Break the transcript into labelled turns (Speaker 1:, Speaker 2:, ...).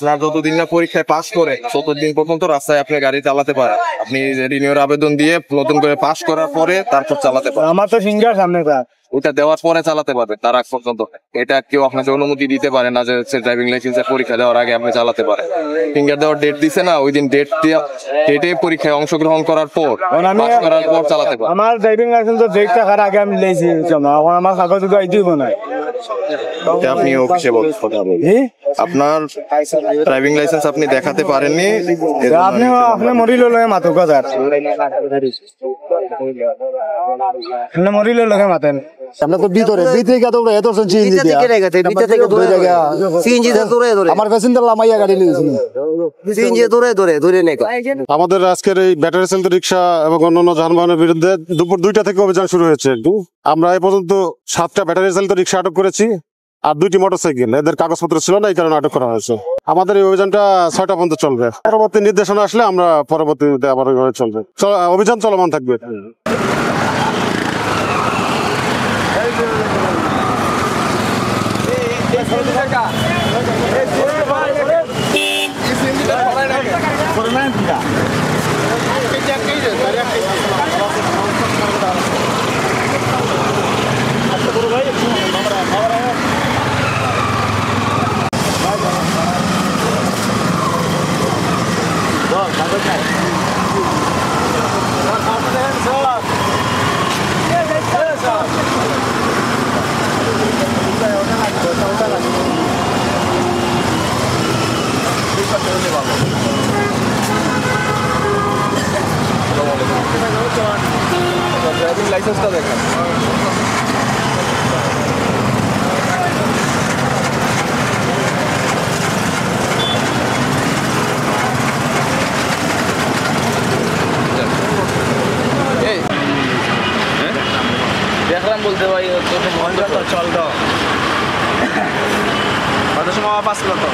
Speaker 1: আপনার যতদিন না পরীক্ষায় পাস করে ততদিন পর্যন্ত রাস্তায় আপনি গাড়ি চালাতে পারেন। আপনি রিনিউর আবেদন দিয়ে নতুন করে পাস করার পরে তারপর চালাতে পারেন।
Speaker 2: আমার তো ফিঙ্গার সামনে
Speaker 1: ওটা দেওয়ার পরে চালাতে পারবেন, তার আগ পর্যন্ত এটা কেউ আপনাকে অনুমতি দিতে পারে না যে ড্রাইভিং লাইসেন্সের পরীক্ষা দেওয়ার আগে আপনি চালাতে পারেন। ফিঙ্গার দেওয়ার ডেট দিছে না, ওই দিন ডেটে পরীক্ষায় অংশগ্রহণ করার পর চালাতে পারেন।
Speaker 2: আমার ড্রাইভিং লাইসেন্সের ডেট থাকার আগে আমি লেছি, আমার কাগজ দিব না।
Speaker 1: আপনি অফিসে কথা বলুন, আপনার ড্রাইভিং লাইসেন্স আপনি দেখাতে পারেননি,
Speaker 2: আপনি মরিল মাতো কাজার মরিল লোকে মাতেন।
Speaker 3: আমরা তো ভিতরে কত এত সিএনজি দিয়া সিএনজি ধরে আমার প্যাসেঞ্জার লামাইয়া গাড়ি লিয়েছিল সিএনজি ধরে নেই।
Speaker 4: আমাদের আজকের এই ব্যাটারি চালিত রিক্সা এবং অন্যান্য যানবাহনের বিরুদ্ধে দুপুর 2টা থেকে অভিযান শুরু হয়েছে। আমরা এই পর্যন্ত 7টা ব্যাটারি চালিত রিক্সা আটক করেছি আর 2টি মোটরসাইকেল, এদের কাগজপত্র ছিল না, এই কারণে আটক করা হয়েছে। আমাদের এই অভিযানটা 6টা পর্যন্ত চলবে। পরবর্তী নির্দেশনা আসলে আমরা পরবর্তীতে আবার চলবে, অভিযান চলমান থাকবে।
Speaker 1: ড্রাইভিং লাইসেন্সটা দেখেন। দেখলাম বলতে ভাই চল তো কত সময় পাস করতো।